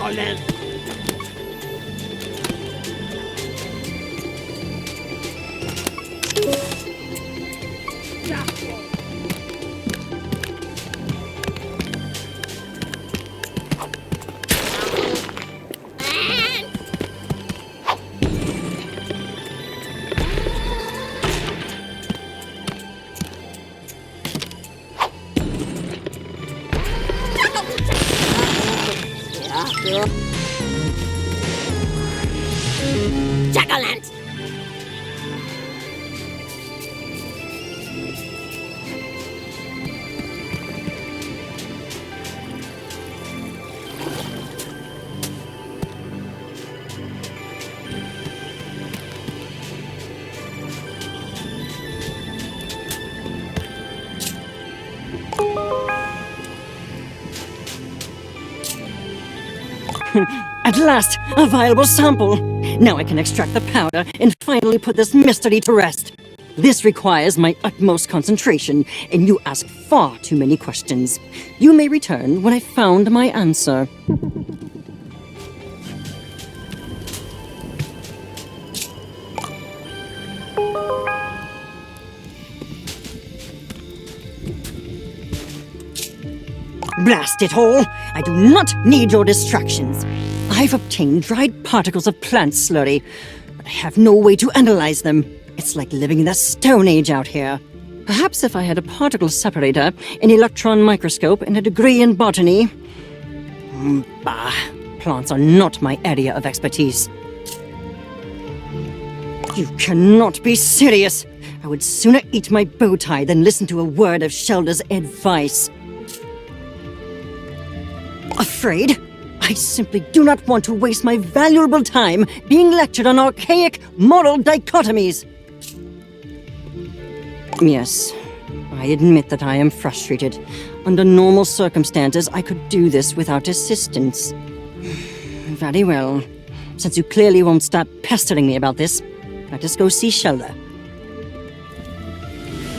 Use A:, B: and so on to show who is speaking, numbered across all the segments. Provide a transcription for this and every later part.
A: Island.
B: Jack-o'-lantern!
C: At last, a viable sample! Now I can extract the powder and finally put this mystery to rest. This requires my utmost concentration, and you ask far too many questions. You may return when I found my answer. Blast it all! I do not need your distractions. I've obtained dried particles of plant slurry, but I have no way to analyze them. It's like living in the Stone Age out here. Perhaps if I had a particle separator, an electron microscope, and a degree in botany. Bah, plants are not my area of expertise. You cannot be serious. I would sooner eat my bow tie than listen to a word of Shelda's advice. Afraid? I simply do not want to waste my valuable time being lectured on archaic moral dichotomies. Yes, I admit that I am frustrated. Under normal circumstances, I could do this without assistance. Very well. Since you clearly won't stop pestering me about this, let us go see Shelda.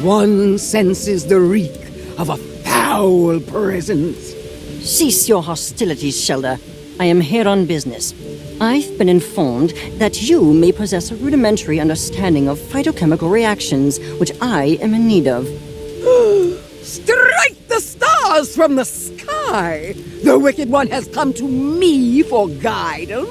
D: One senses the reek of a foul presence.
C: Cease your hostilities, Shelda. I am here on business. I've been informed that you may possess a rudimentary understanding of phytochemical reactions, which I am in need of.
D: Strike the stars from the sky! The Wicked One has come to me for guidance.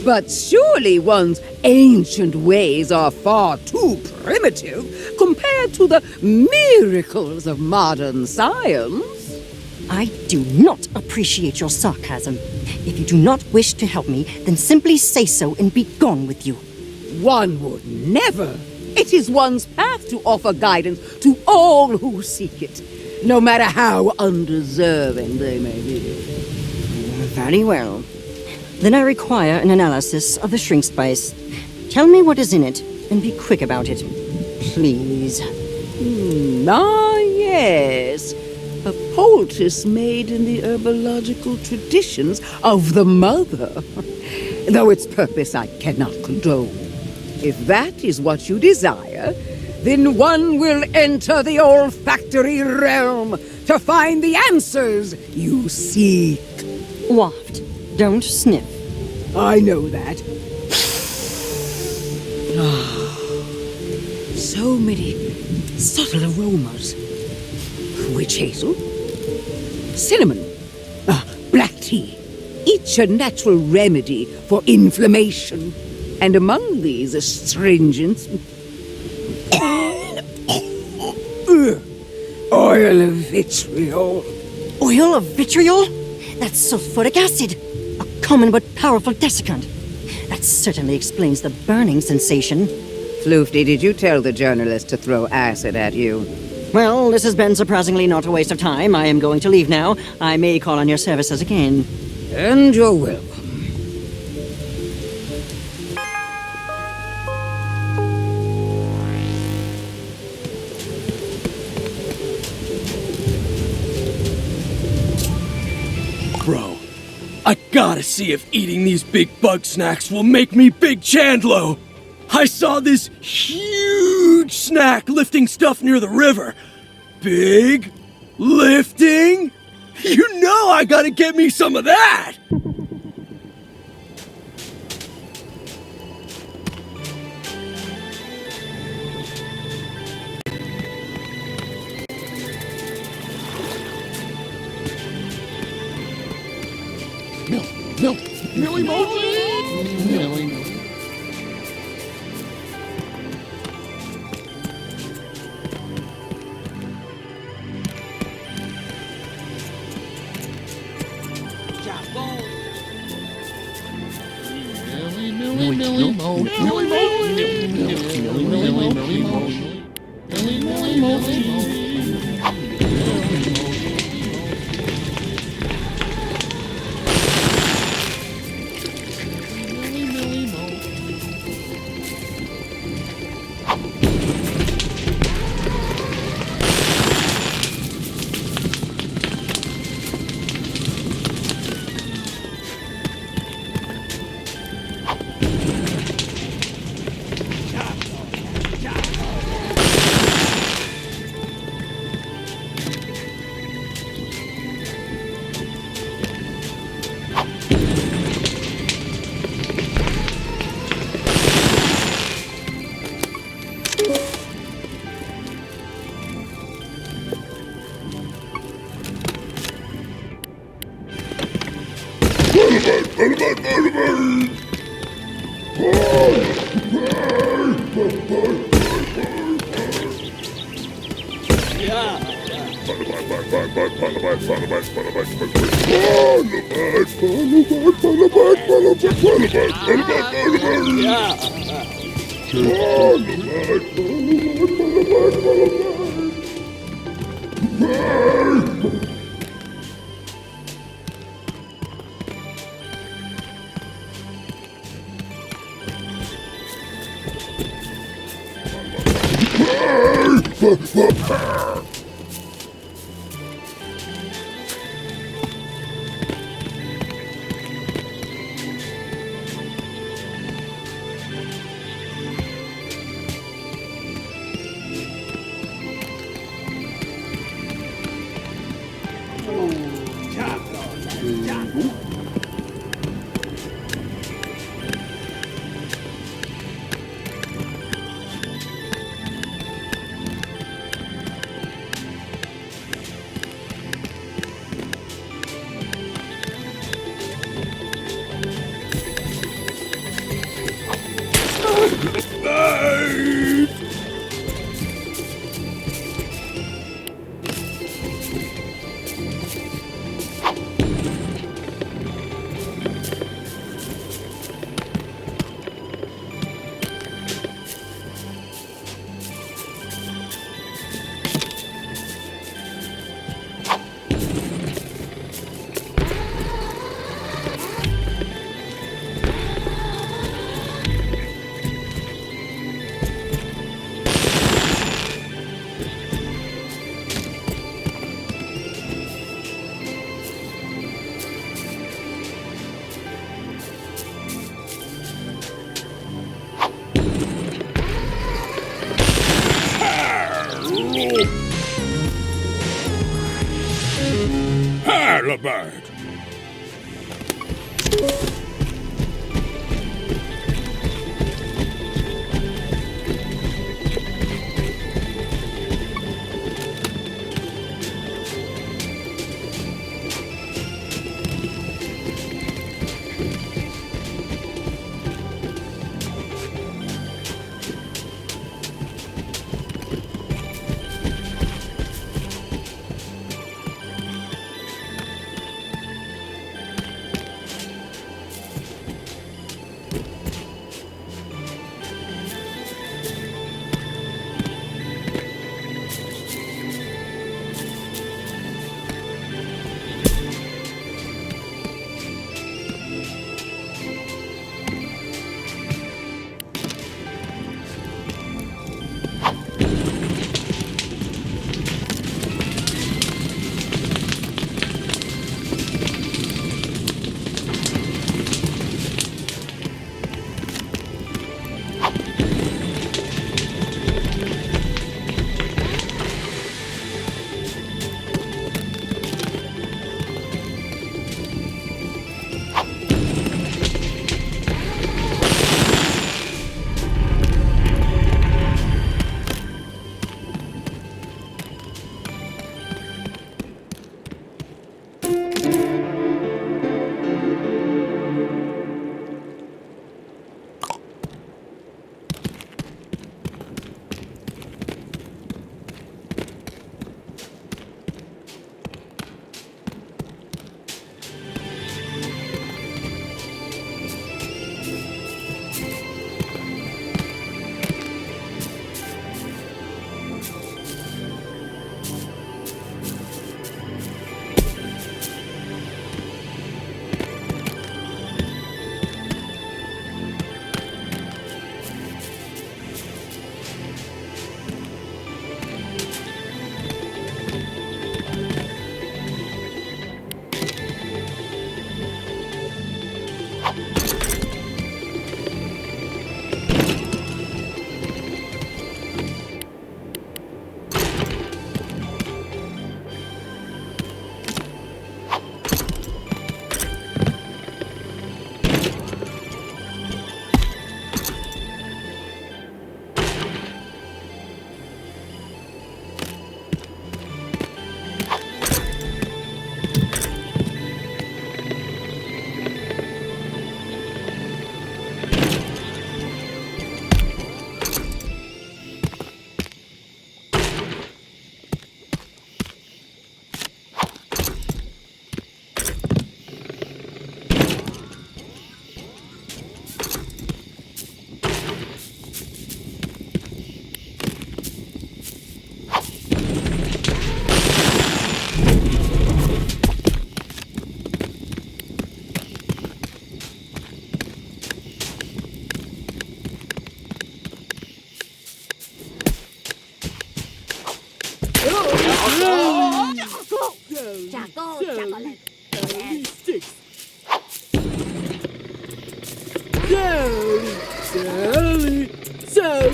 D: But surely one's ancient ways are far too primitive compared to the miracles of modern science.
C: I do not appreciate your sarcasm. If you do not wish to help me, then simply say so and be gone with you.
D: One would never. It is one's path to offer guidance to all who seek it, no matter how undeserving they may be.
C: Very well. Then I require an analysis of the shrink spice. Tell me what is in it, and be quick about it. Please.
D: Yes. A poultice made in the herbological traditions of the mother, though its purpose I cannot condone. If that is what you desire, then one will enter the olfactory realm to find the answers you seek.
C: Waft. Don't sniff.
D: I know that. So many subtle aromas. Witch hazel, cinnamon, black tea, each a natural remedy for inflammation, and among these astringents, oil of vitriol.
C: Oil of vitriol? That's sulfuric acid, a common but powerful desiccant. That certainly explains the burning sensation.
D: Floofty, did you tell the journalist to throw acid at you?
C: Well, this has been surprisingly not a waste of time. I am going to leave now. I may call on your services again.
D: And you're welcome.
A: Bro, I gotta see if eating these big Bugsnax will make me Big Chandlo. I saw this huge snack lifting stuff near the river. Big lifting? You know I gotta get me some of that!
E: Halibut!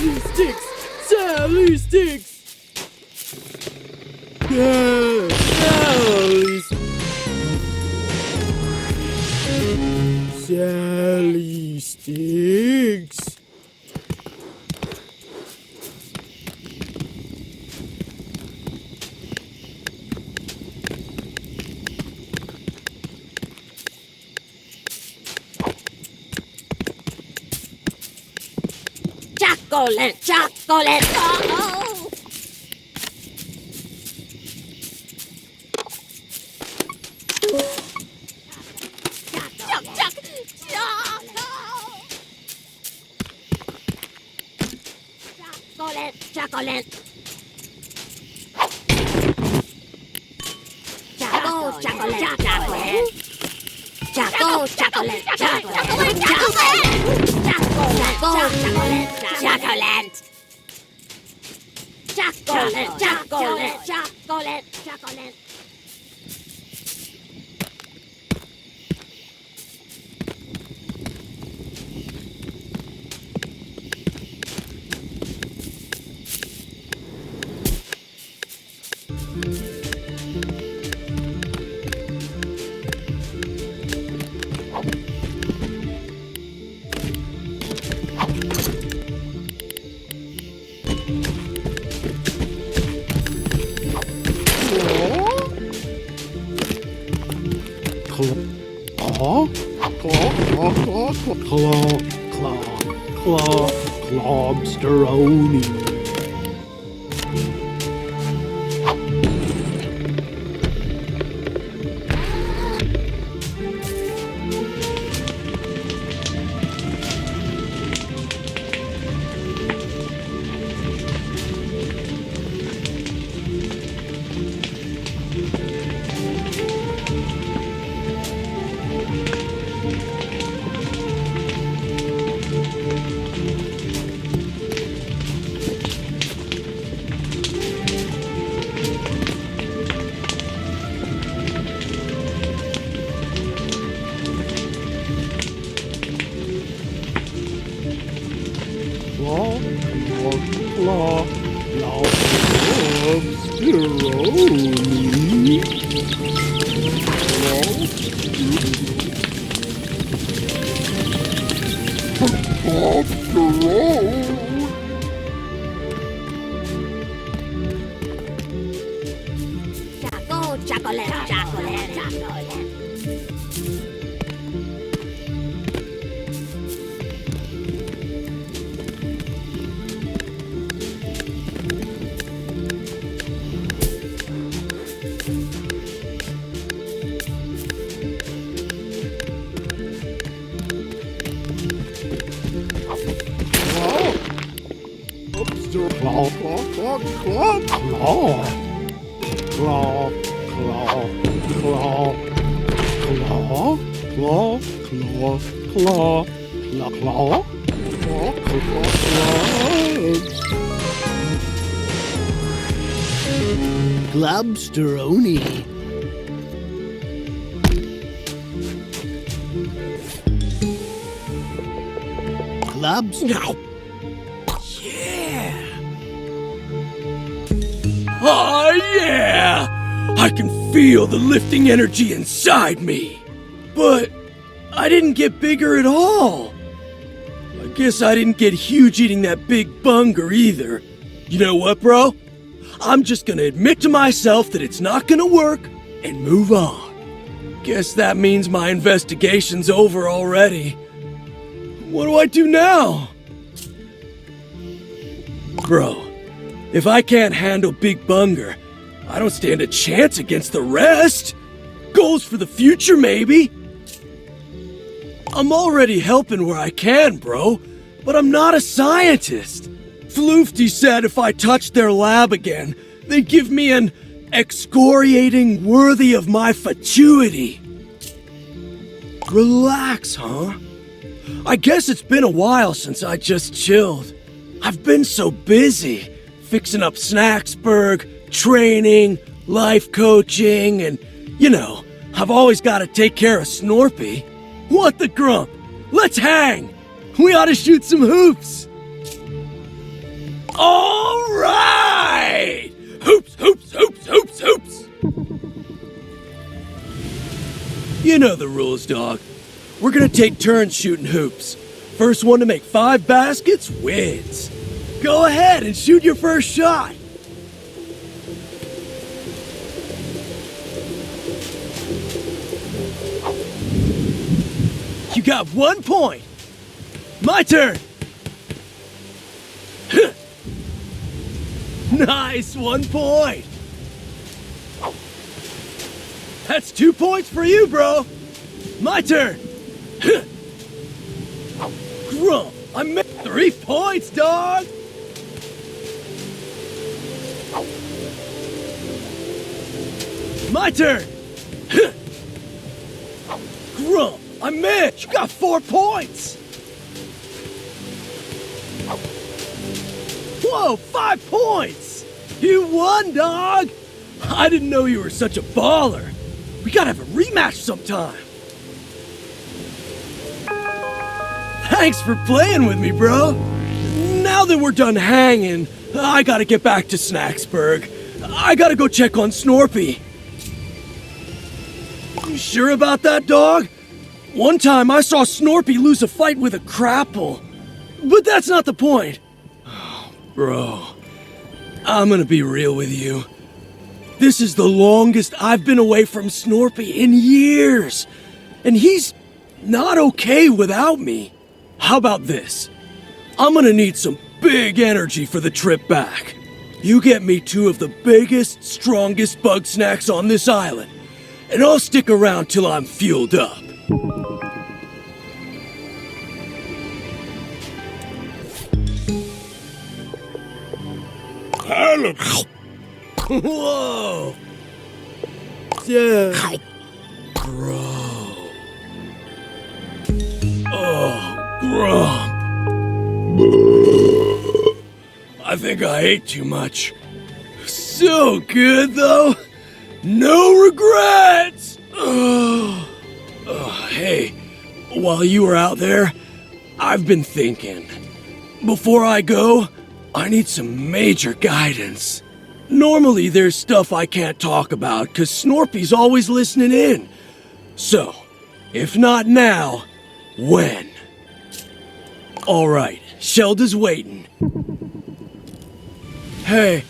A: Sally sticks! Sally sticks! Sally Sally sticks!
B: Chocolate, chocolate, oh! Chocolate, chocolate. Chocolate, chocolate, chocolate. Chocolate, chocolate, chocolate, chocolate. Chocolate, chocolate, chocolate, chocolate.
A: Lobsteroni. Chocolate, chocolate, chocolate. Claw, claw, claw, claw, claw. Claw, claw, claw, claw, claw, claw, claw, claw, claw, claw, claw, Globsteroni. Globster. Oh, yeah! I can feel the lifting energy inside me. But I didn't get bigger at all. I guess I didn't get huge eating that big bunger either. You know what, bro? I'm just gonna admit to myself that it's not gonna work and move on. Guess that means my investigation's over already. What do I do now? Bro, if I can't handle Big Bunger, I don't stand a chance against the rest. Goals for the future, maybe. I'm already helping where I can, bro, but I'm not a scientist. Floofty said if I touched their lab again, they'd give me an excoriating worthy of my fatuity. Relax, huh? I guess it's been a while since I just chilled. I've been so busy. Fixing up Snacksburg, training, life coaching, and, you know, I've always got to take care of Snorpy. What the grump? Let's hang! We ought to shoot some hoops! All right! Hoops, hoops, hoops, hoops, hoops! You know the rules, dog. We're gonna take turns shooting hoops. First one to make 5 baskets wins. Go ahead and shoot your first shot. You got 1 point. My turn. Nice, 1 point. That's 2 points for you, bro. My turn. Grump, I made 3 points, dog. My turn. Grump, I missed. You got 4 points. Whoa, 5 points. You won, dog. I didn't know you were such a baller. We gotta have a rematch sometime. Thanks for playing with me, bro. Now that we're done hanging, I gotta get back to Snacksburg. I gotta go check on Snorpy. You sure about that, dog? One time I saw Snorpy lose a fight with a crapple. But that's not the point. Oh, bro, I'm gonna be real with you. This is the longest I've been away from Snorpy in years. And he's not okay without me. How about this? I'm gonna need some big energy for the trip back. You get me 2 of the biggest, strongest Bugsnax on this island, and I'll stick around till I'm fueled up. Whoa! Yeah. Bro. Oh, Grump. I think I ate too much. So good, though. No regrets. Hey, while you were out there, I've been thinking. Before I go, I need some major guidance. Normally, there's stuff I can't talk about because Snorpy's always listening in. So, if not now, when? All right, Shelda's waiting. Hey,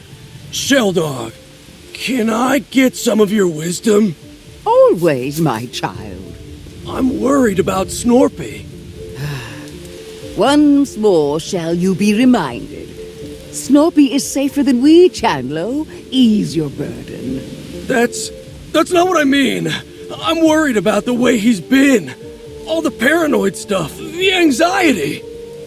A: Sheldog, can I get some of your wisdom?
D: Always, my child.
A: I'm worried about Snorpy.
D: Once more shall you be reminded. Snorpy is safer than we, Chandlo. Ease your burden.
A: That's not what I mean. I'm worried about the way he's been. All the paranoid stuff, the anxiety.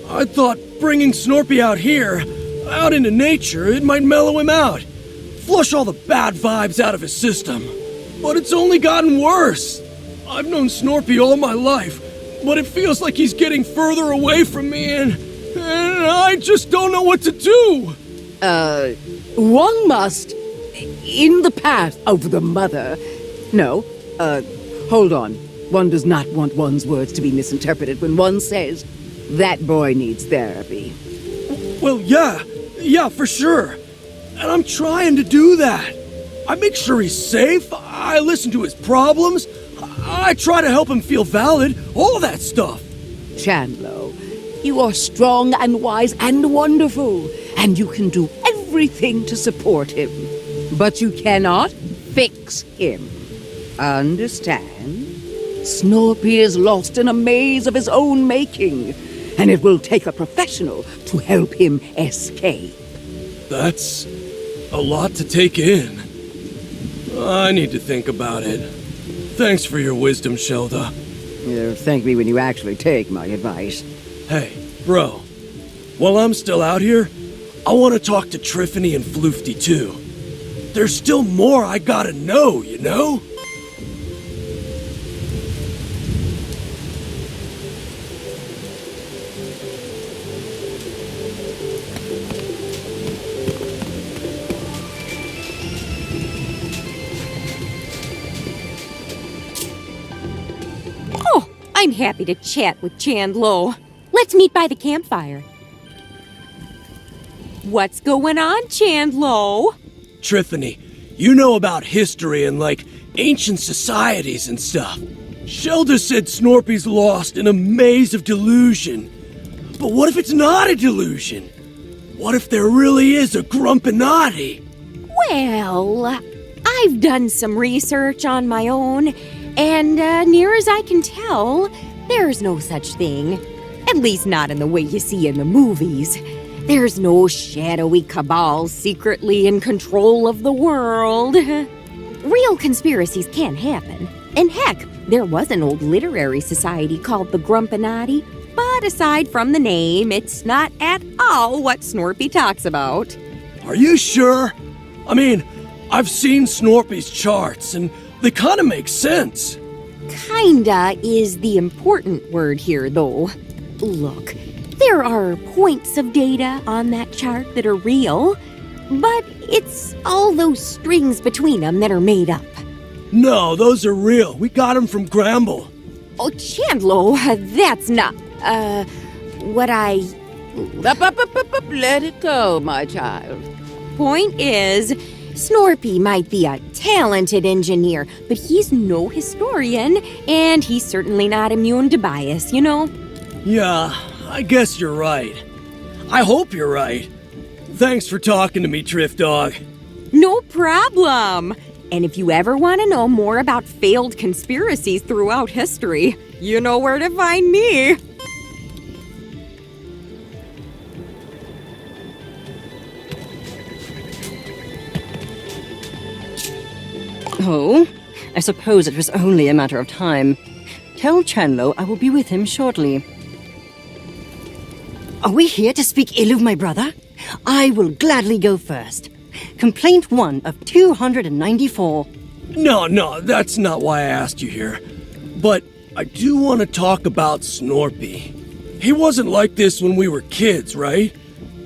A: I thought bringing Snorpy out here, out into nature, it might mellow him out. Flush all the bad vibes out of his system. But it's only gotten worse. I've known Snorpy all my life, but it feels like he's getting further away from me and I just don't know what to do.
D: One must, in the path of the mother. No, hold on. One does not want one's words to be misinterpreted when one says, that boy needs therapy.
A: Well, yeah, for sure. And I'm trying to do that. I make sure he's safe, I listen to his problems, I try to help him feel valid, all that stuff.
D: Chandlo, you are strong and wise and wonderful, and you can do everything to support him. But you cannot fix him. Understand? Snorpy is lost in a maze of his own making, and it will take a professional to help him escape.
A: That's a lot to take in. I need to think about it. Thanks for your wisdom, Shelda.
D: Thank me when you actually take my advice.
A: Hey, bro. While I'm still out here, I want to talk to Triffany and Floofty too. There's still more I gotta know, you know?
E: I'm happy to chat with Chandlo. Let's meet by the campfire. What's going on, Chandlo?
A: Trithany, you know about history and, like, ancient societies and stuff. Shelda said Snorpy's lost in a maze of delusion. But what if it's not a delusion? What if there really is a Grumpinati?
E: Well, I've done some research on my own, and near as I can tell, there's no such thing. At least not in the way you see in the movies. There's no shadowy cabal secretly in control of the world. Real conspiracies can happen. And heck, there was an old literary society called the Grumpinati. But aside from the name, it's not at all what Snorpy talks about.
A: Are you sure? I mean, I've seen Snorpy's charts, and they kind of make sense.
E: Kinda is the important word here, though. Look, there are points of data on that chart that are real, but it's all those strings between them that are made up.
A: No, those are real. We got them from Gramble.
E: Oh, Chandlo, that's not, what I...
D: Up, let it go, my child.
E: Point is, Snorpy might be a talented engineer, but he's no historian, and he's certainly not immune to bias, you know?
A: Yeah, I guess you're right. I hope you're right. Thanks for talking to me, Triff Dog.
E: No problem. And if you ever want to know more about failed conspiracies throughout history, you know where to find me.
C: Oh, I suppose it was only a matter of time. Tell Chandlo I will be with him shortly. Are we here to speak ill of my brother? I will gladly go first. Complaint 1 of 294.
A: No, that's not why I asked you here. But I do want to talk about Snorpy. He wasn't like this when we were kids, right?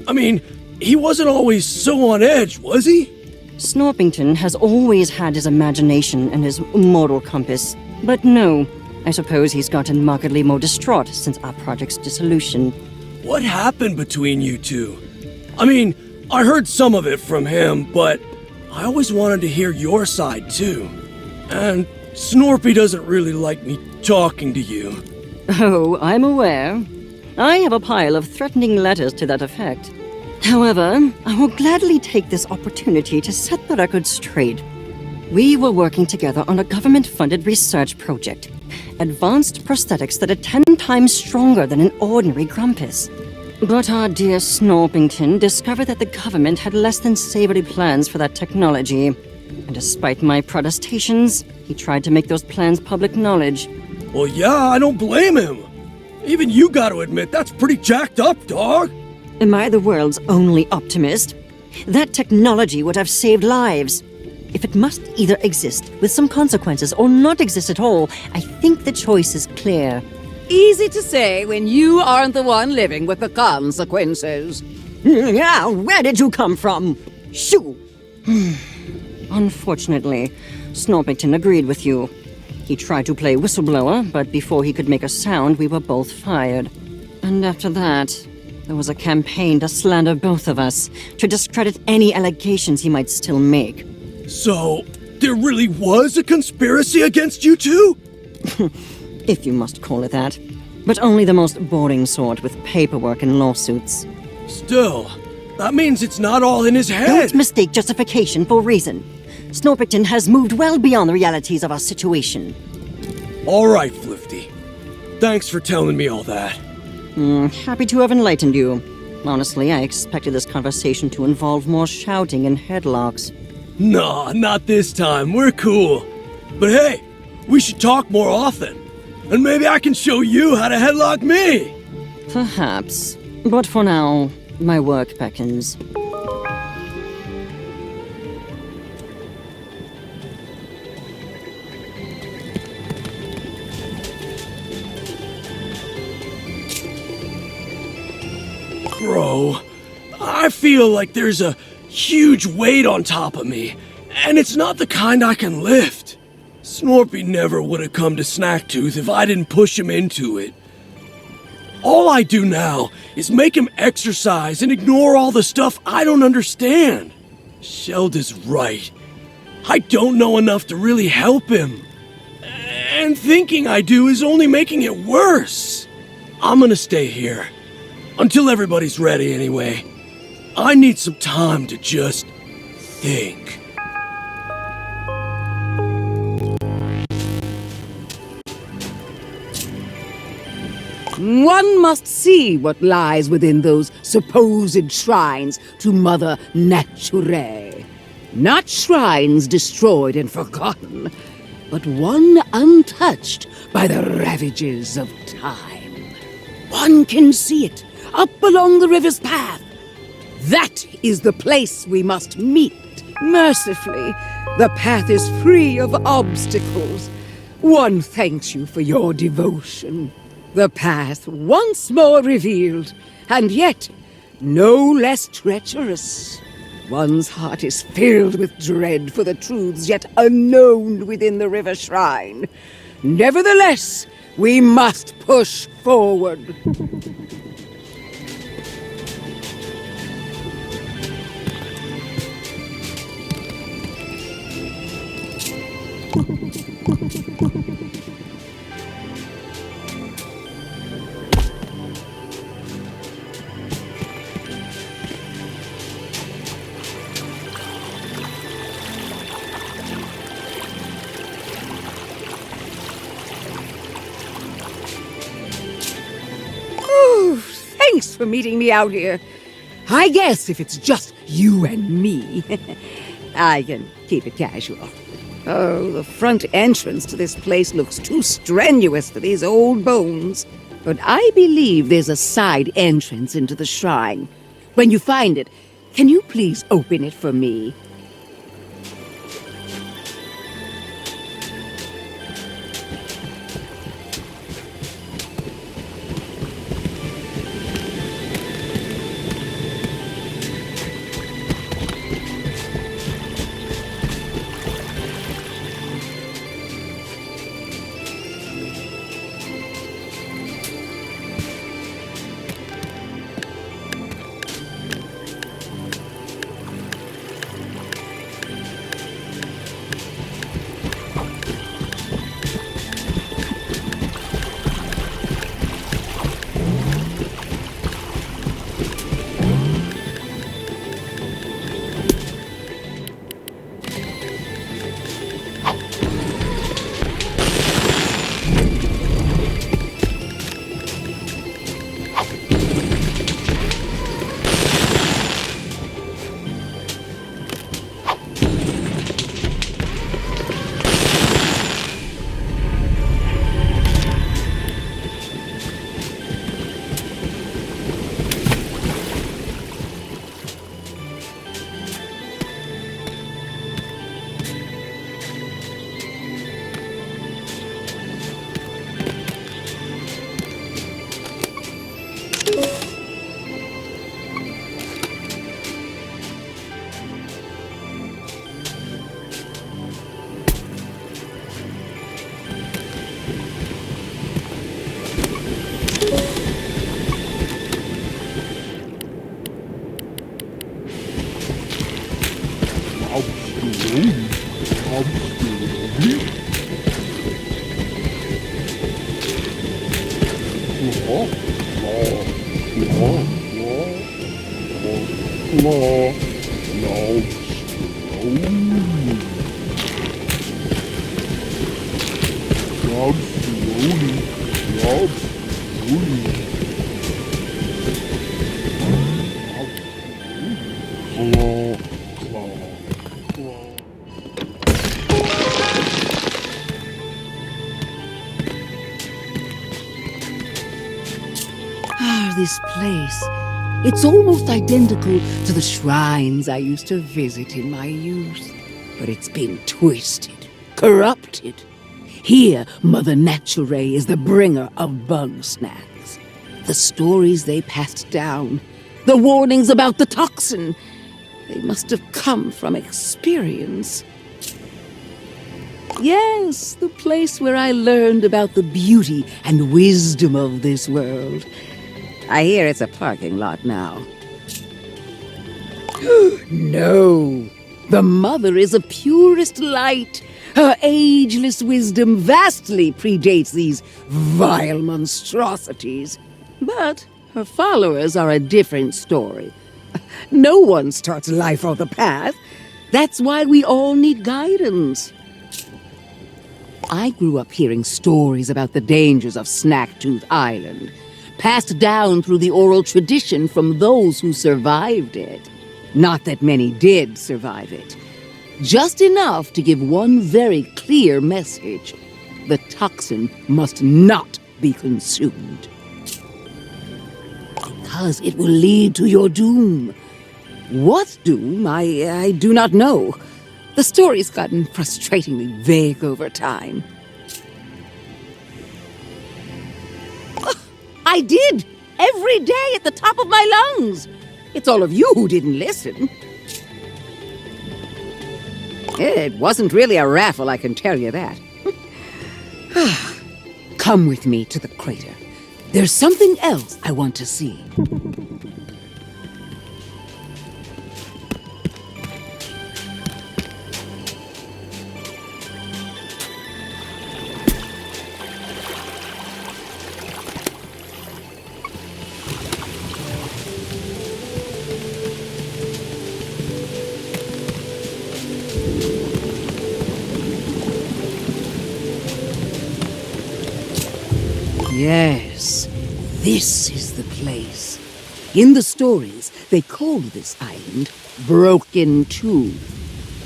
A: I mean, he wasn't always so on edge, was he?
C: Snorpington has always had his imagination and his moral compass. But no, I suppose he's gotten markedly more distraught since our project's dissolution.
A: What happened between you two? I mean, I heard some of it from him, but I always wanted to hear your side too. And Snorpy doesn't really like me talking to you.
C: Oh, I'm aware. I have a pile of threatening letters to that effect. However, I will gladly take this opportunity to set the record straight. We were working together on a government-funded research project. Advanced prosthetics that are 10 times stronger than an ordinary Grumpus. But our dear Snorpington discovered that the government had less than savory plans for that technology. And despite my protestations, he tried to make those plans public knowledge.
A: Well, yeah, I don't blame him. Even you gotta admit, that's pretty jacked up, dog.
C: Am I the world's only optimist? That technology would have saved lives. If it must either exist with some consequences or not exist at all, I think the choice is clear.
D: Easy to say when you aren't the one living with the consequences.
C: Yeah, where did you come from? Shoo! Unfortunately, Snorpington agreed with you. He tried to play whistleblower, but before he could make a sound, we were both fired. And after that, there was a campaign to slander both of us, to discredit any allegations he might still make.
A: So, there really was a conspiracy against you two?
C: If you must call it that. But only the most boring sort with paperwork and lawsuits.
A: Still, that means it's not all in his head.
C: Don't mistake justification for reason. Snorpington has moved well beyond the realities of our situation.
A: All right, Flifty. Thanks for telling me all that.
C: Happy to have enlightened you. Honestly, I expected this conversation to involve more shouting and headlocks.
A: Nah, not this time. We're cool. But hey, we should talk more often. And maybe I can show you how to headlock me.
C: Perhaps. But for now, my work beckons.
A: Bro, I feel like there's a huge weight on top of me, and it's not the kind I can lift. Snorpy never would have come to Snaktooth if I didn't push him into it. All I do now is make him exercise and ignore all the stuff I don't understand. Shelda's right. I don't know enough to really help him. And thinking I do is only making it worse. I'm gonna stay here. Until everybody's ready, anyway. I need some time to just think.
D: One must see what lies within those supposed shrines to Mother Nature. Not shrines destroyed and forgotten, but one untouched by the ravages of time. One can see it up along the river's path. That is the place we must meet. Mercifully, the path is free of obstacles. One thanks you for your devotion. The path once more revealed, and yet no less treacherous. One's heart is filled with dread for the truths yet unknown within the river shrine. Nevertheless, we must push forward. Thanks for meeting me out here. I guess if it's just you and me, I can keep it casual. Oh, the front entrance to this place looks too strenuous for these old bones. But I believe there's a side entrance into the shrine. When you find it, can you please open it for me? This place. It's almost identical to the shrines I used to visit in my youth. But it's been twisted, corrupted. Here, Mother Nature is the bringer of Bugsnax. The stories they passed down, the warnings about the toxin, they must have come from experience. Yes, the place where I learned about the beauty and wisdom of this world. I hear it's a parking lot now. No, the mother is a purest light. Her ageless wisdom vastly predates these vile monstrosities. But her followers are a different story. No one starts life on the path. That's why we all need guidance. I grew up hearing stories about the dangers of Snaktooth Island, passed down through the oral tradition from those who survived it. Not that many did survive it. Just enough to give one very clear message. The toxin must not be consumed. Because it will lead to your doom. What doom? I do not know. The story's gotten frustratingly vague over time. I did! Every day at the top of my lungs! It's all of you who didn't listen. It wasn't really a raffle, I can tell you that. Come with me to the crater. There's something else I want to see. Yes, this is the place. In the stories, they called this island Broken Tooth.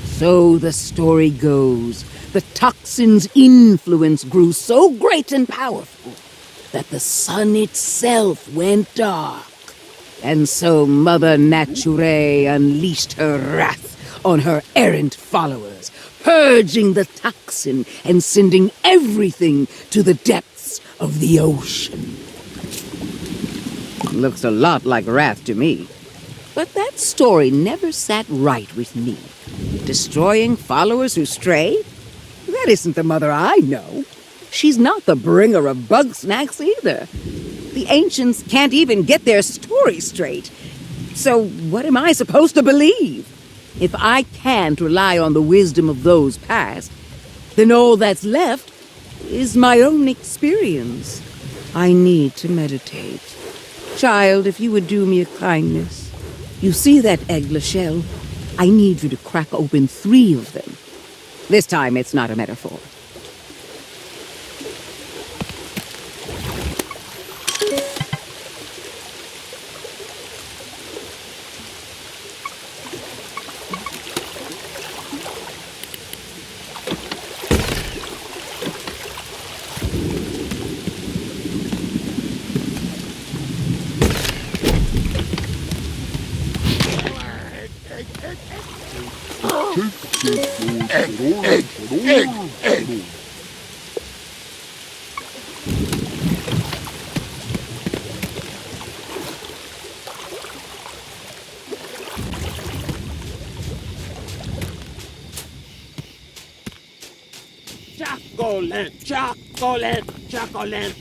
D: So the story goes, the toxin's influence grew so great and powerful that the sun itself went dark. And so Mother Nature unleashed her wrath on her errant followers, purging the toxin and sending everything to the depths of the ocean. Looks a lot like wrath to me. But that story never sat right with me. Destroying followers who stray? That isn't the mother I know. She's not the bringer of Bugsnax either. The ancients can't even get their story straight. So what am I supposed to believe? If I can't rely on the wisdom of those past, then all that's left is my own experience. I need to meditate. Child, if you would do me a kindness. You see that eggler shell? I need you to crack open 3 of them. This time it's not a metaphor.
F: Egg. Chocolate.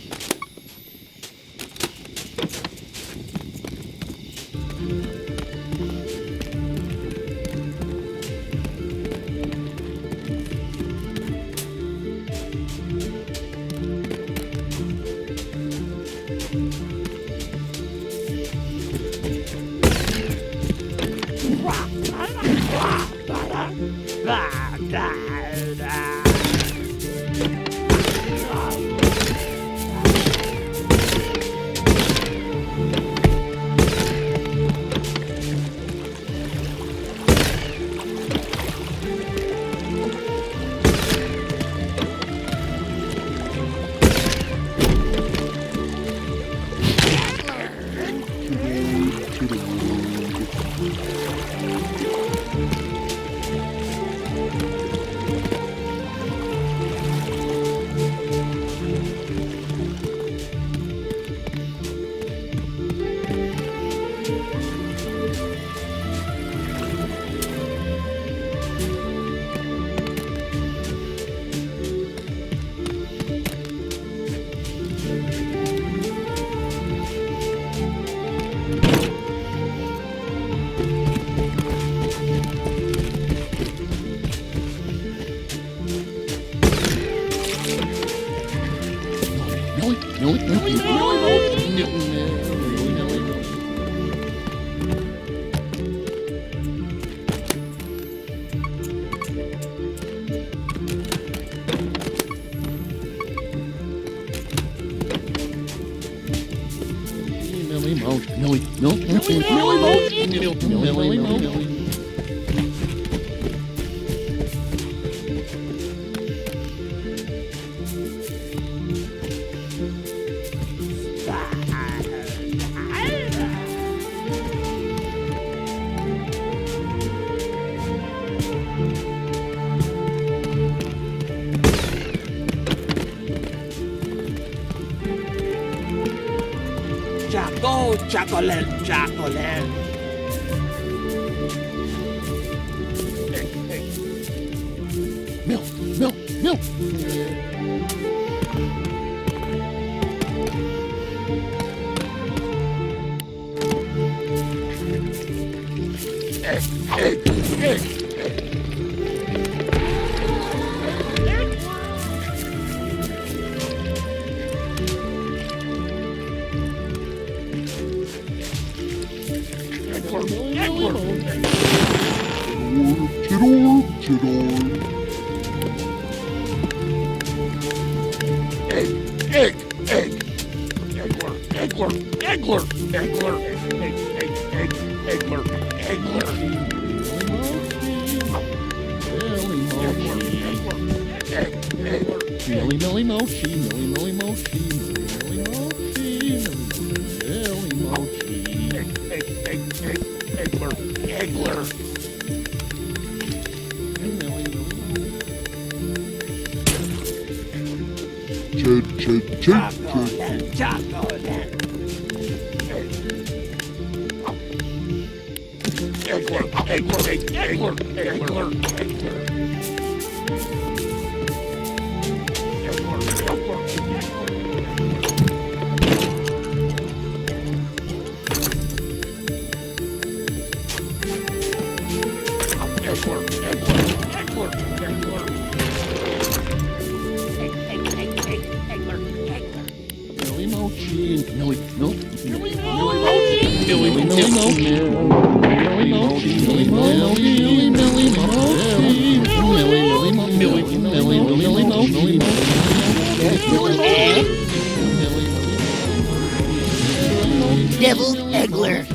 F: Chocolate, chocolate. Milk. Egg. Milly mochi. Eggler. Chocolate. Deviled Eggler.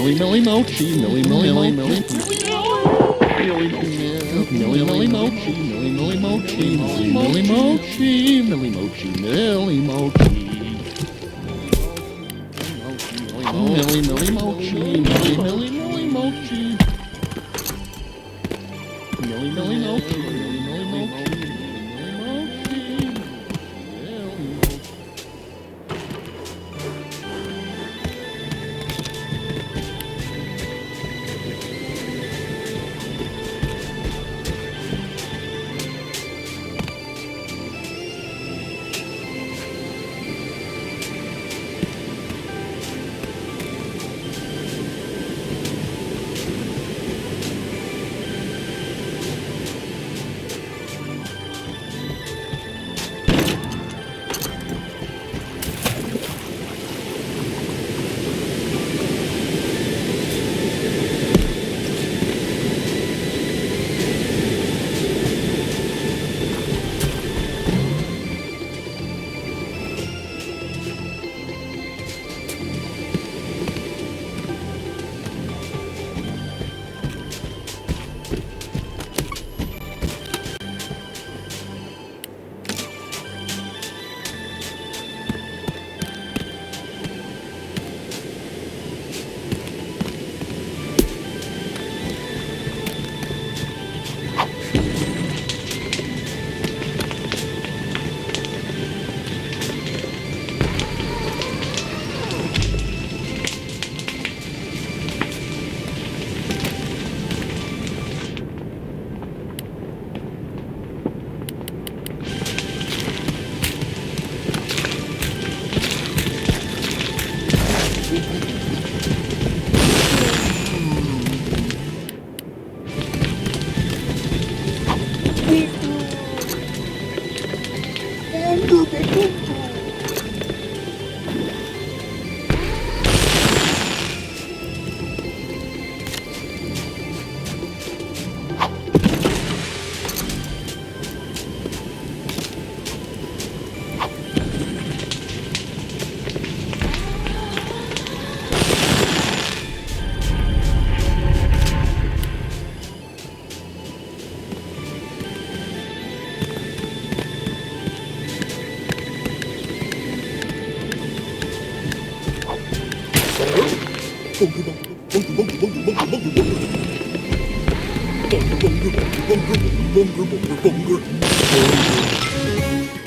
F: Millie Millie Mochi, Millie Millie Millie Millie Millie Millie Mochi, Millie Millie Mochi, Millie Millie Mochi, Millie Mochi, Millie Mochi. Millie Millie Mochi, Millie Millie Millie Mochi. Millie Millie Mochi, Millie Millie Mochi, Millie Mochi.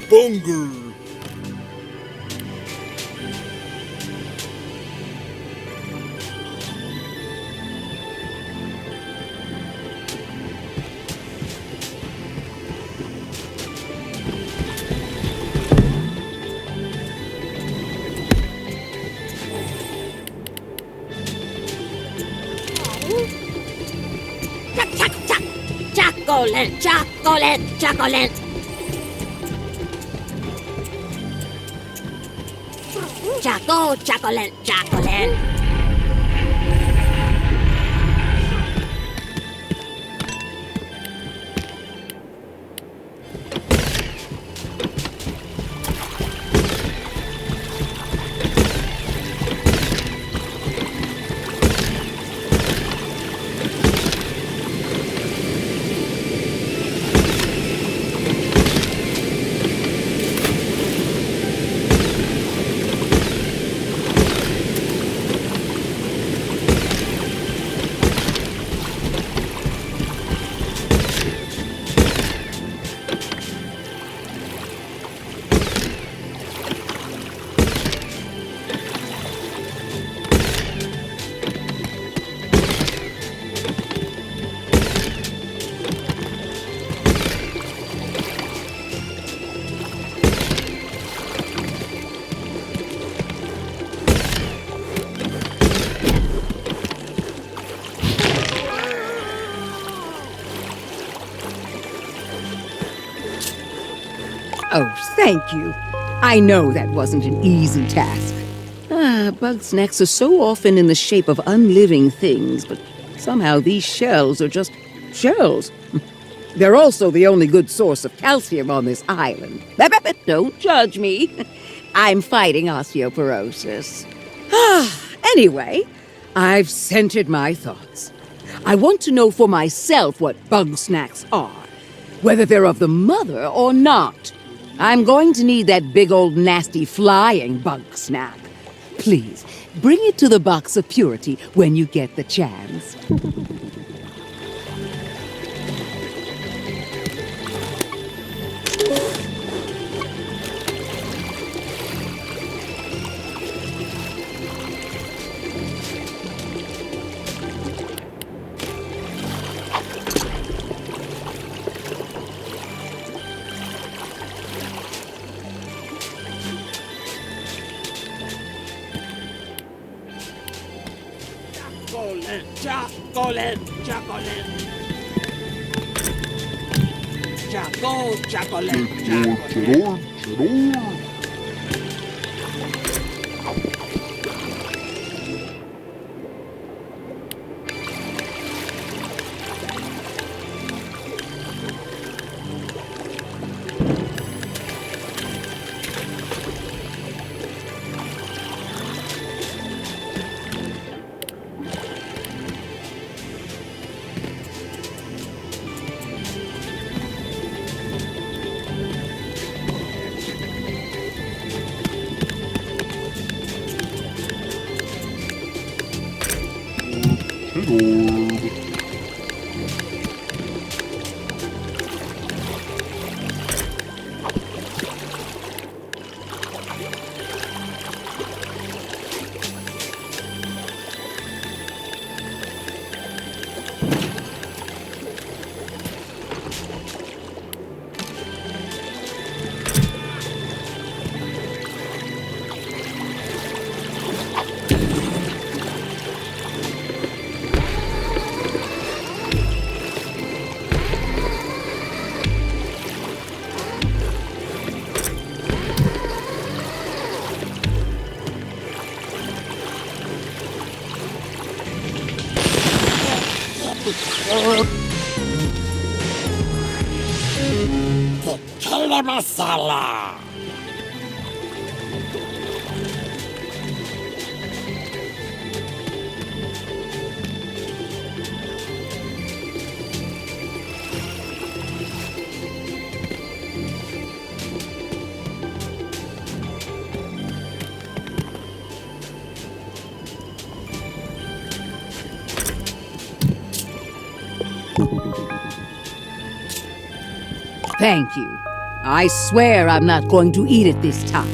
A: Bunger!
B: Chocolate, chocolate, chocolate. Chocolate, chocolate.
D: Oh, thank you. I know that wasn't an easy task. Bugsnax are so often in the shape of unliving things, but somehow these shells are just shells. They're also the only good source of calcium on this island. Don't judge me. I'm fighting osteoporosis. Anyway, I've centered my thoughts. I want to know for myself what Bugsnax are, whether they're of the mother or not. I'm going to need that big old nasty flying Bugsnax. Please, bring it to the box of purity when you get the chance.
A: Chocolate, chocolate. Chocolate, chocolate, chocolate.
B: Tequila masala.
D: Thank you. I swear I'm not going to eat it this time.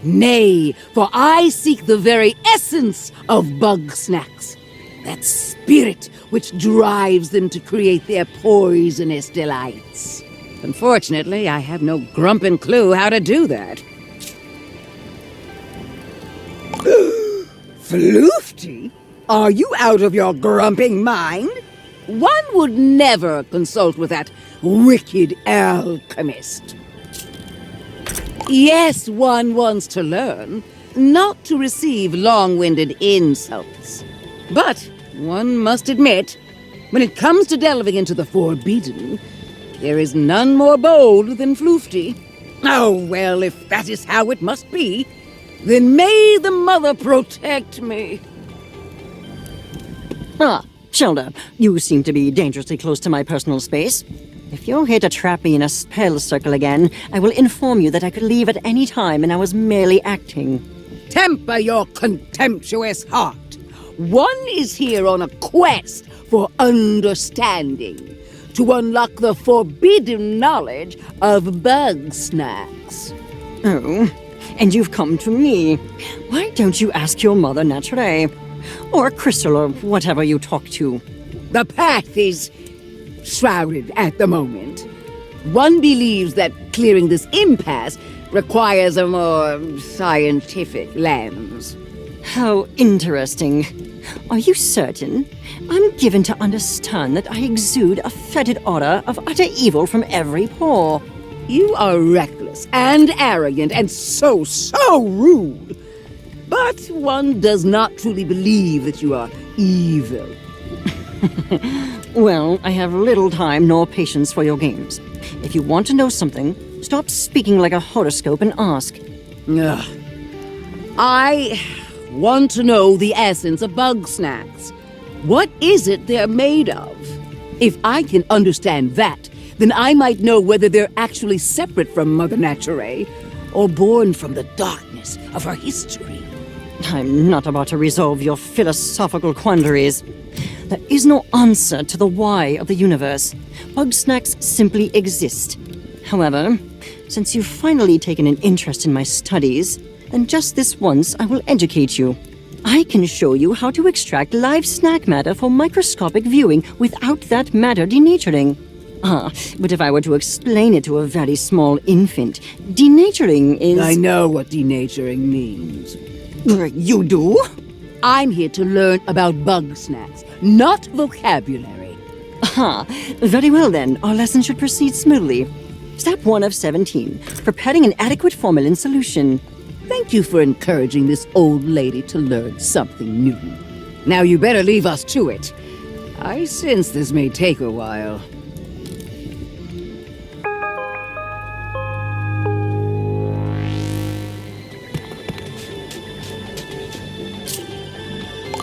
D: Nay, for I seek the very essence of Bugsnax. That spirit which drives them to create their poisonous delights. Unfortunately, I have no grumpin' clue how to do that. Floofty? Are you out of your grumping mind? One would never consult with that wicked alchemist. Yes, one wants to learn, not to receive long-winded insults. But one must admit, when it comes to delving into the forbidden, there is none more bold than Floofty. Oh, well, if that is how it must be, then may the Mother protect me.
C: Ah, Shelda, you seem to be dangerously close to my personal space. If you're here to trap me in a spell circle again, I will inform you that I could leave at any time and I was merely acting.
D: Temper your contemptuous heart. One is here on a quest for understanding, to unlock the forbidden knowledge of Bugsnax.
C: Oh, and you've come to me. Why don't you ask your mother naturally? Or Crystal, or whatever you talk to.
D: The path is shrouded at the moment. One believes that clearing this impasse requires a more scientific lens.
C: How interesting. Are you certain? I'm given to understand that I exude a fetid odor of utter evil from every pore.
D: You are reckless. reckless and arrogant and so rude. But one does not truly believe that you are evil.
C: Well, I have little time nor patience for your games. If you want to know something, stop speaking like a horoscope and ask.
D: Ugh. I want to know the essence of Bugsnax. What is it they're made of? If I can understand that, then I might know whether they're actually separate from Mother Nature or born from the darkness of her history.
C: I'm not about to resolve your philosophical quandaries. There is no answer to the why of the universe. Bugsnax simply exist. However, since you've finally taken an interest in my studies, then just this once I will educate you. I can show you how to extract live snack matter for microscopic viewing without that matter denaturing. But if I were to explain it to a very small infant, denaturing is...
D: I know what denaturing means.
C: You do?
D: I'm here to learn about Bugsnax, not vocabulary.
C: Very well then, our lesson should proceed smoothly. Step 1 of 17, preparing an adequate formalin solution.
D: Thank you for encouraging this old lady to learn something new. Now you better leave us to it. I sense this may take a while.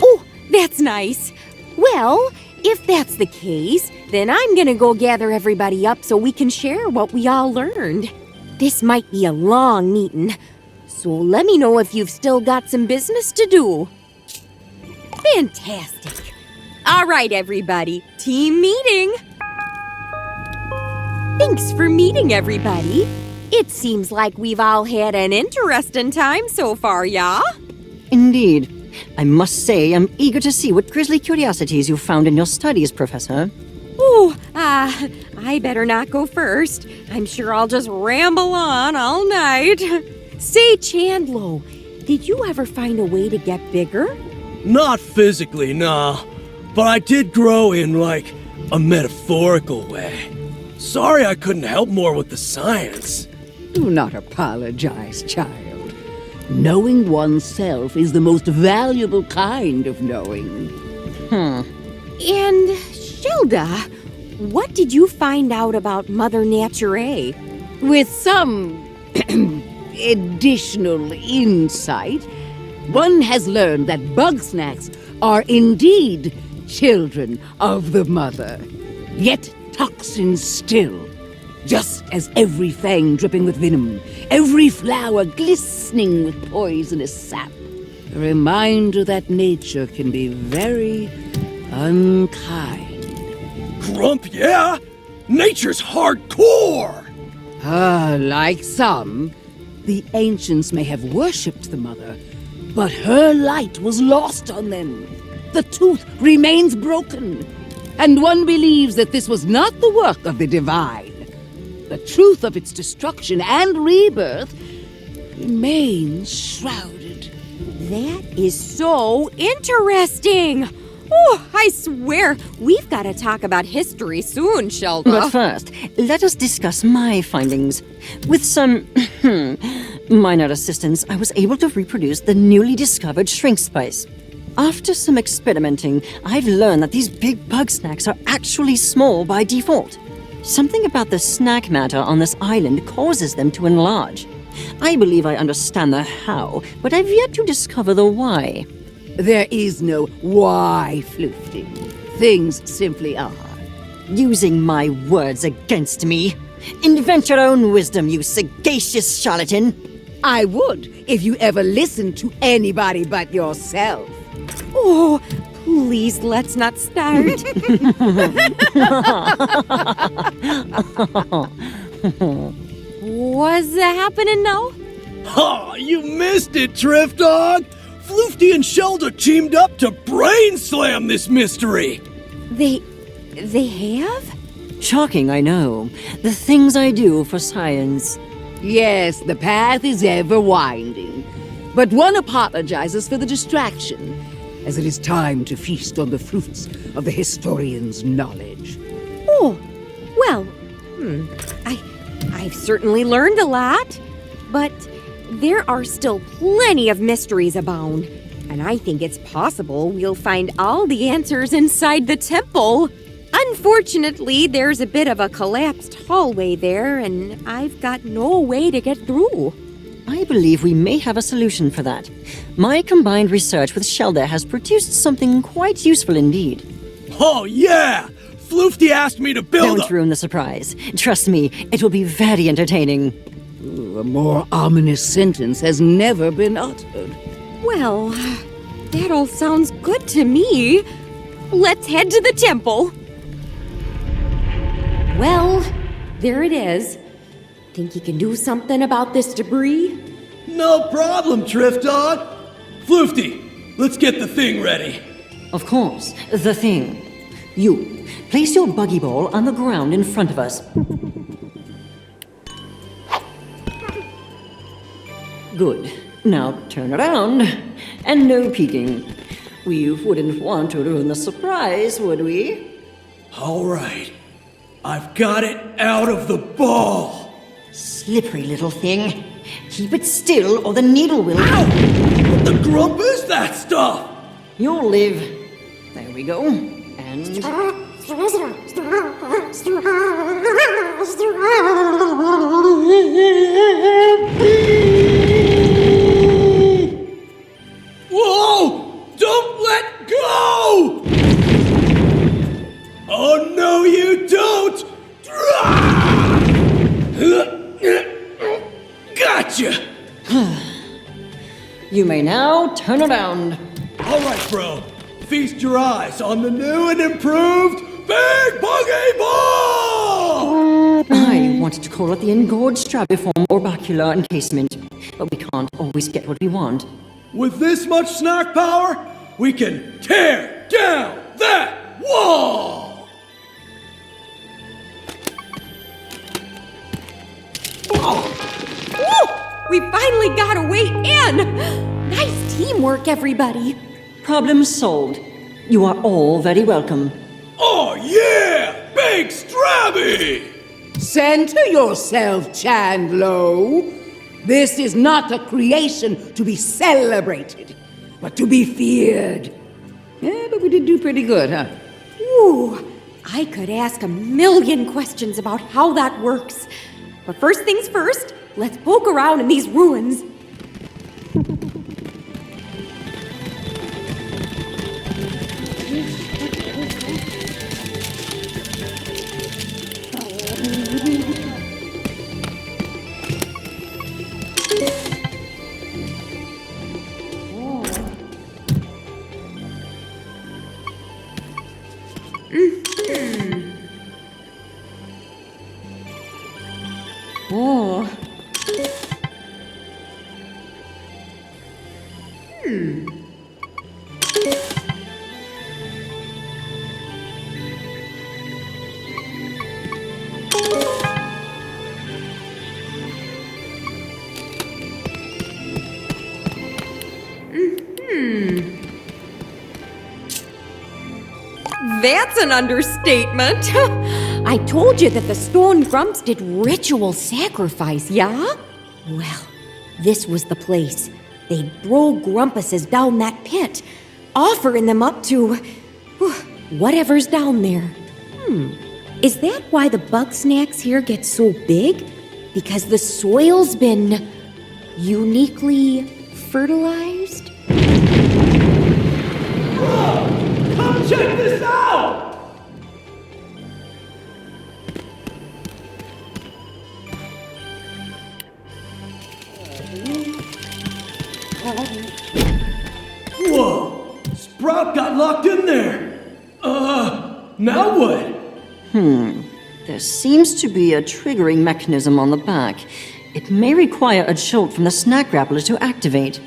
E: Oh, that's nice. Well, if that's the case, then I'm gonna go gather everybody up so we can share what we all learned. This might be a long meeting, so let me know if you've still got some business to do. Fantastic. All right, everybody, team meeting. Thanks for meeting, everybody. It seems like we've all had an interesting time so far, yeah?
C: Indeed. I must say I'm eager to see what grisly curiosities you found in your studies, Professor.
E: Ooh, I better not go first. I'm sure I'll just ramble on all night. Say, Chandlo, did you ever find a way to get bigger?
A: Not physically, nah. But I did grow in, like, a metaphorical way. Sorry I couldn't help more with the science.
D: Do not apologize, child. Knowing oneself is the most valuable kind of knowing.
E: And, Shelda, what did you find out about Mother Nature?
D: With some additional insight, one has learned that Bugsnax are indeed children of the mother, yet toxins still. Just as every fang dripping with venom, every flower glistening with poisonous sap. A reminder that nature can be very unkind.
A: Grump, yeah? Nature's hardcore!
D: Like some, the ancients may have worshipped the mother, but her light was lost on them. The tooth remains broken, and one believes that this was not the work of the divine. The truth of its destruction and rebirth remains shrouded.
E: That is so interesting. Oh, I swear, we've got to talk about history soon, Shelda.
C: But first, let us discuss my findings. With some minor assistance, I was able to reproduce the newly discovered shrink spice. After some experimenting, I've learned that these big Bugsnax are actually small by default. Something about the snack matter on this island causes them to enlarge. I believe I understand the how, but I've yet to discover the why.
D: There is no why, Floofty. Things simply are.
C: Using my words against me. Invent your own wisdom, you sagacious charlatan.
D: I would if you ever listened to anybody but yourself.
E: Oh, please, let's not start. What's happening now?
A: Ha! You missed it, Drift Dog! Floofty and Shelda teamed up to brain slam this mystery!
E: They have?
C: Shocking, I know. The things I do for science.
D: Yes, the path is ever winding. But one apologizes for the distraction, as it is time to feast on the fruits of the historian's knowledge.
E: Oh, well, I've certainly learned a lot, but there are still plenty of mysteries abound, and I think it's possible we'll find all the answers inside the temple. Unfortunately, there's a bit of a collapsed hallway there, and I've got no way to get through.
C: I believe we may have a solution for that. My combined research with Shelda has produced something quite useful indeed.
A: Oh, yeah! Floofty asked me to build
C: Don't ruin the surprise. Trust me, it will be very entertaining.
D: A more ominous sentence has never been uttered.
E: Well, that all sounds good to me. Let's head to the temple. Well, there it is. Think you can do something about this debris?
A: No problem, Drift Dog. Floofty, let's get the thing ready.
C: Of course, the thing. You, place your buggy ball on the ground in front of us. Good. Now turn around. And no peeking. We wouldn't want to ruin the surprise, would we?
A: All right. I've got it out of the ball.
C: Slippery little thing. Keep it still or the needle will...
A: Ow! What the grump is that stuff?
C: You'll live. There we go. And...
A: Whoa! Don't let go! Oh, no, you don't! Gotcha!
C: You may now turn around.
A: All right, bro. Feast your eyes on the new and improved Big Buggy Ball!
C: I wanted to call it the engorged strabiform orbicular encasement, but we can't always get what we want.
A: With this much snack power, we can tear down that wall!
E: Woo! We finally got a way in! Nice teamwork, everybody.
C: Problem solved. You are all very welcome.
A: Oh yeah! Big Strabby!
D: Center yourself, Chandlo. This is not a creation to be celebrated, but to be feared. Yeah, but we did do pretty good, huh?
E: Ooh, I could ask a million questions about how that works. But first things first, let's poke around in these ruins.
C: Oh.
E: That's an understatement. I told you that the stone grumps did ritual sacrifice, yeah? Well, this was the place. They'd throw Grumpuses down that pit, offering them up to whatever's down there. Is that why the Bugsnax here get so big? Because the soil's been uniquely fertilized?
A: Come check this out! Whoa! Sprout got locked in there! Now what?
C: There seems to be a triggering mechanism on the back. It may require a jolt from the snack grappler to activate.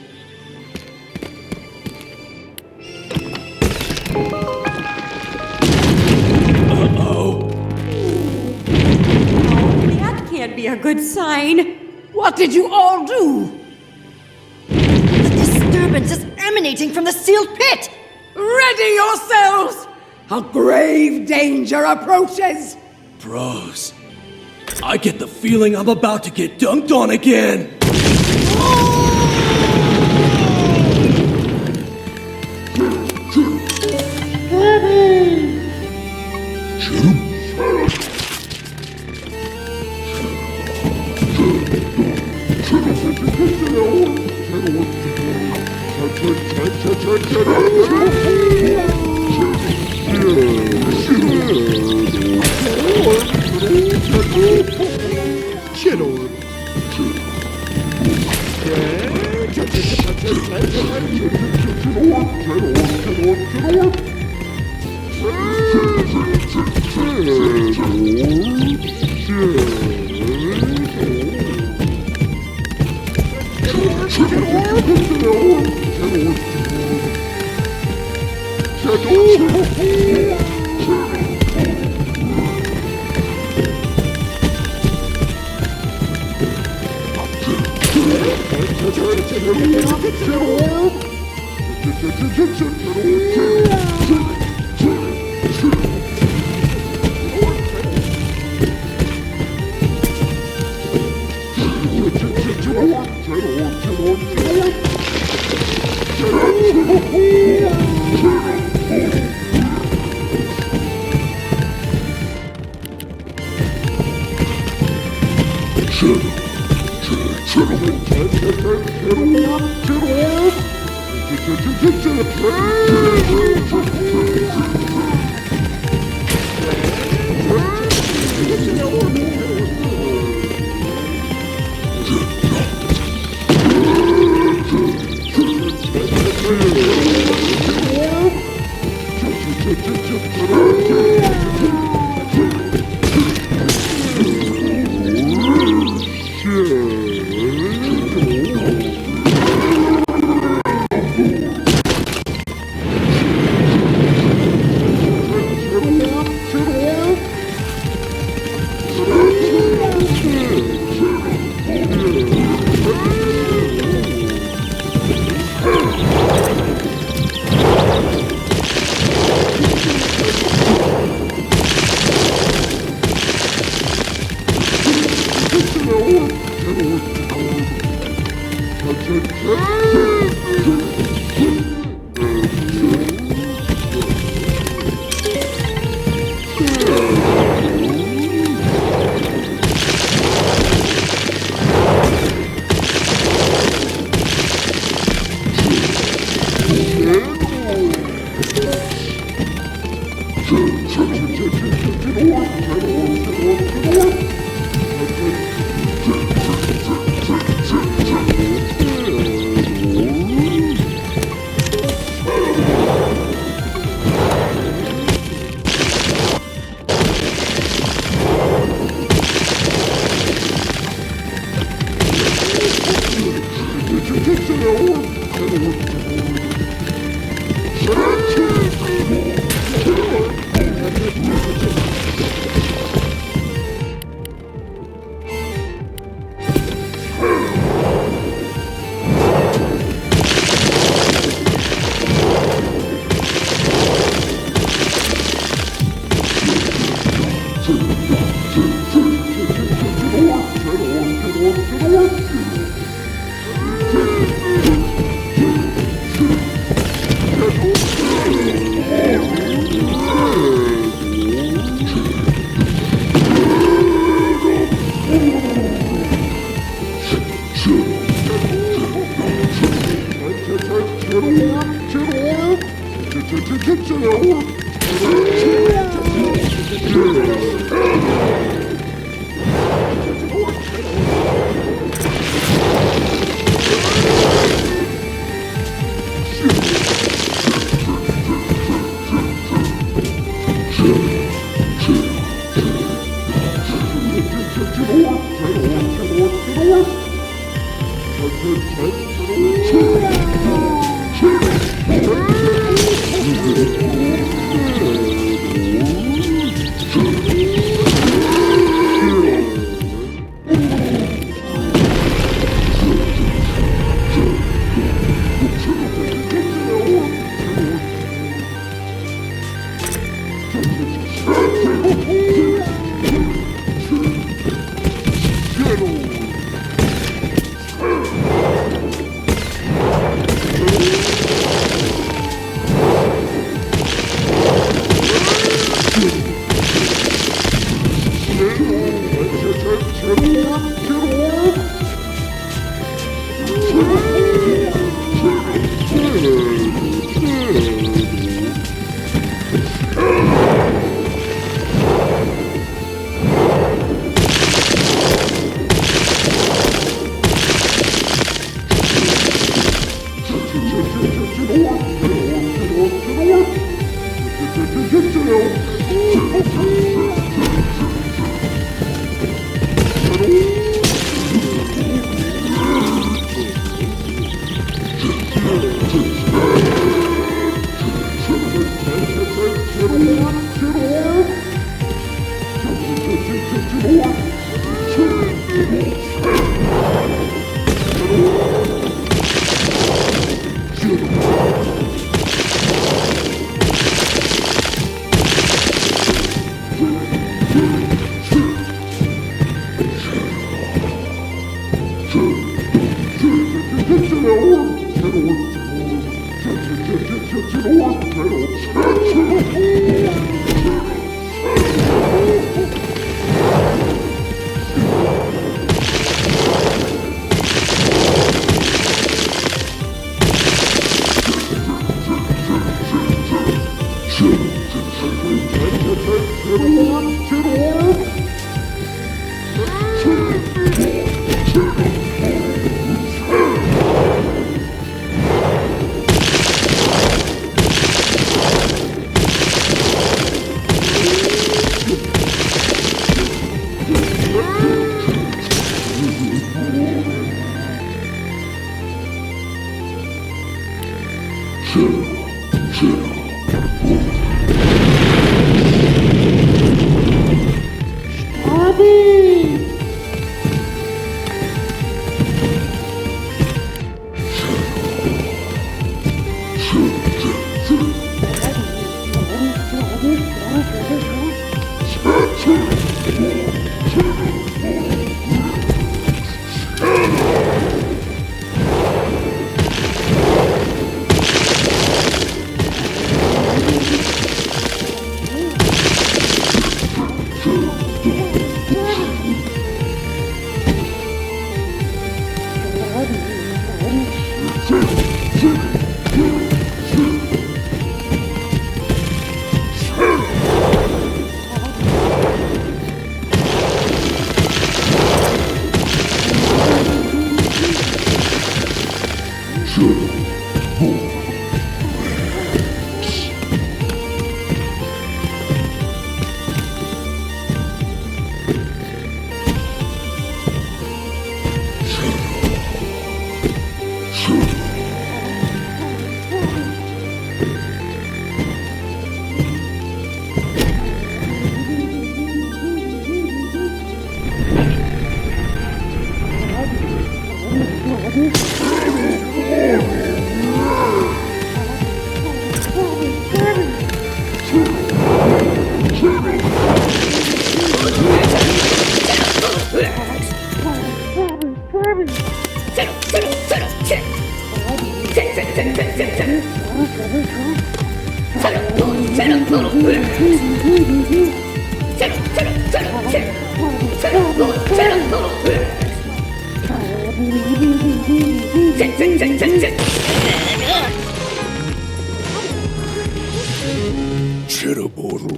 E: That can't be a good sign.
D: What did you all do?
C: The disturbance is emanating from the sealed pit!
D: Ready yourselves! A grave danger approaches!
A: Bros, I get the feeling I'm about to get dunked on again.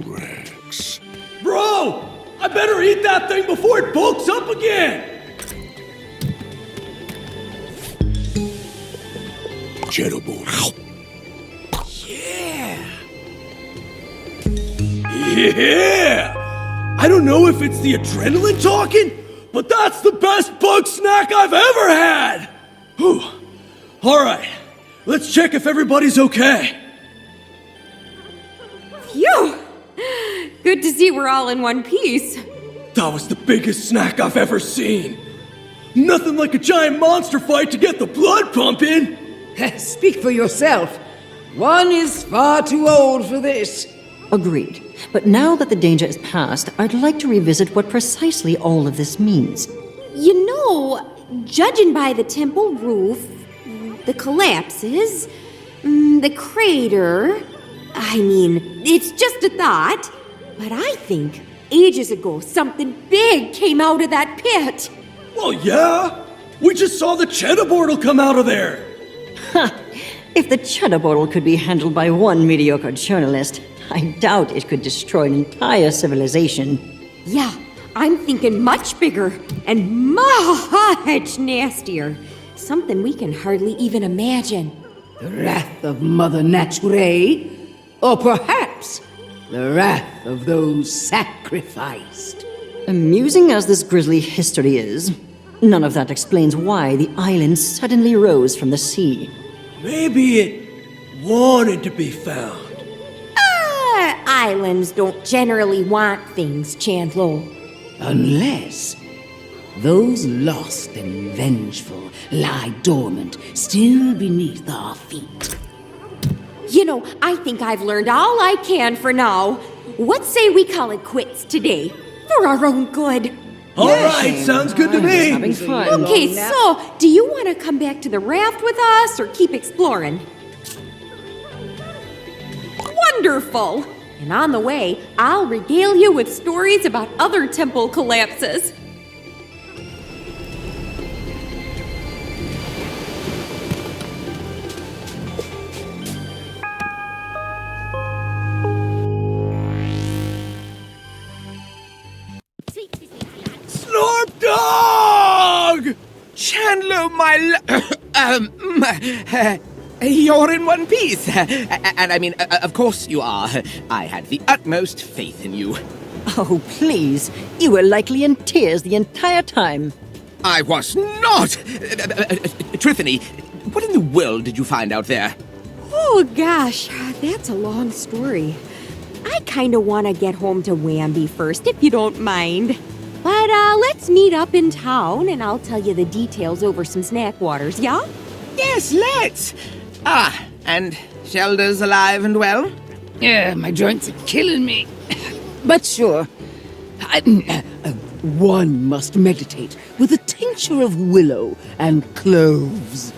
A: Rex. Bro! I better eat that thing before it bulks up again! Yeah! I don't know if it's the adrenaline talking, but that's the best bug snack I've ever had! Whew. Alright, let's check if everybody's okay.
E: Phew! Good to see we're all in one piece.
A: That was the biggest snack I've ever seen. Nothing like a giant monster fight to get the blood pumping.
D: Speak for yourself. One is far too old for this.
C: Agreed. But now that the danger is past, I'd like to revisit what precisely all of this means.
E: You know, judging by the temple roof, the collapses, the crater, I mean, it's just a thought, but I think ages ago something big came out of that pit.
A: Well, yeah. We just saw the cheddar board'll come out of there!
C: If the cheddar bottle could be handled by one mediocre journalist, I doubt it could destroy an entire civilization.
E: Yeah, I'm thinking much bigger and much nastier. Something we can hardly even imagine.
D: The wrath of Mother Nature? Or perhaps the wrath of those sacrificed?
C: Amusing as this grisly history is, none of that explains why the island suddenly rose from the sea.
A: Maybe it wanted to be found.
E: Islands don't generally want things, Chandlo.
D: Unless those lost and vengeful lie dormant still beneath our feet.
E: You know, I think I've learned all I can for now. What say we call it quits today? For our own good.
A: All right, sounds good to me.
C: Having fun.
E: Okay, so, do you want to come back to the raft with us or keep exploring? Wonderful! And on the way, I'll regale you with stories about other temple collapses.
A: Snorp Dog!
G: Chandler, you're in one piece. And I mean, of course you are. I had the utmost faith in you.
C: Oh, please. You were likely in tears the entire time.
G: I was not. Trithany, what in the world did you find out there?
E: Oh gosh, that's a long story. I kinda wanna get home to Wamby first, if you don't mind. But let's meet up in town and I'll tell you the details over some snack waters, yeah?
G: Yes, let's. And Shelda's alive and well?
D: Yeah, my joints are killing me. But sure, one must meditate with a tincture of willow and cloves.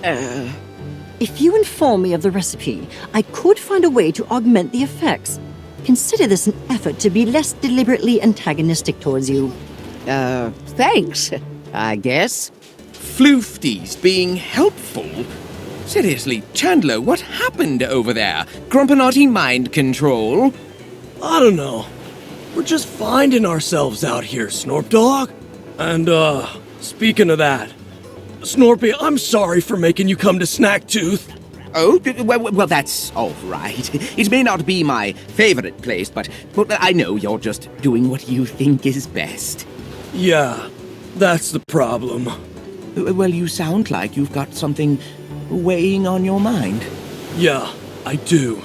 C: If you inform me of the recipe, I could find a way to augment the effects. Consider this an effort to be less deliberately antagonistic towards you.
D: Thanks, I guess.
G: Floofties being helpful? Seriously, Chandler, what happened over there? Grumpanotti mind control?
A: I don't know. We're just finding ourselves out here, Snorp Dog. And, speaking of that, Snorpy, I'm sorry for making you come to Snaktooth.
G: Oh, well, that's all right. It may not be my favorite place, but I know you're just doing what you think is best.
A: Yeah, that's the problem.
G: Well, you sound like you've got something weighing on your mind.
A: Yeah, I do.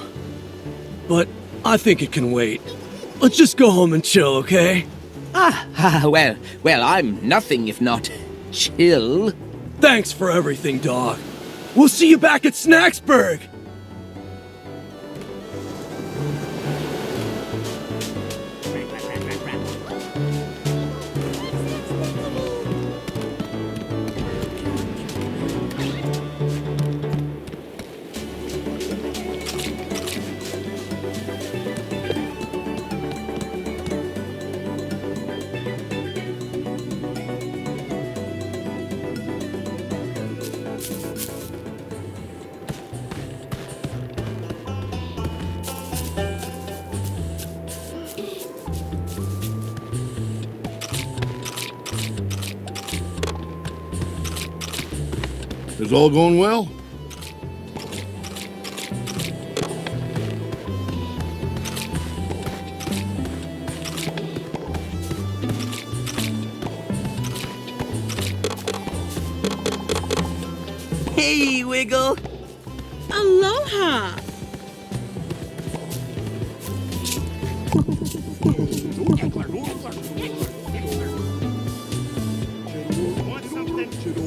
A: But I think it can wait. Let's just go home and chill, okay?
G: Well, I'm nothing if not chill.
A: Thanks for everything, dog. We'll see you back at Snacksburg!
F: Is all going well?
G: Hey, Wiggle.
H: Aloha!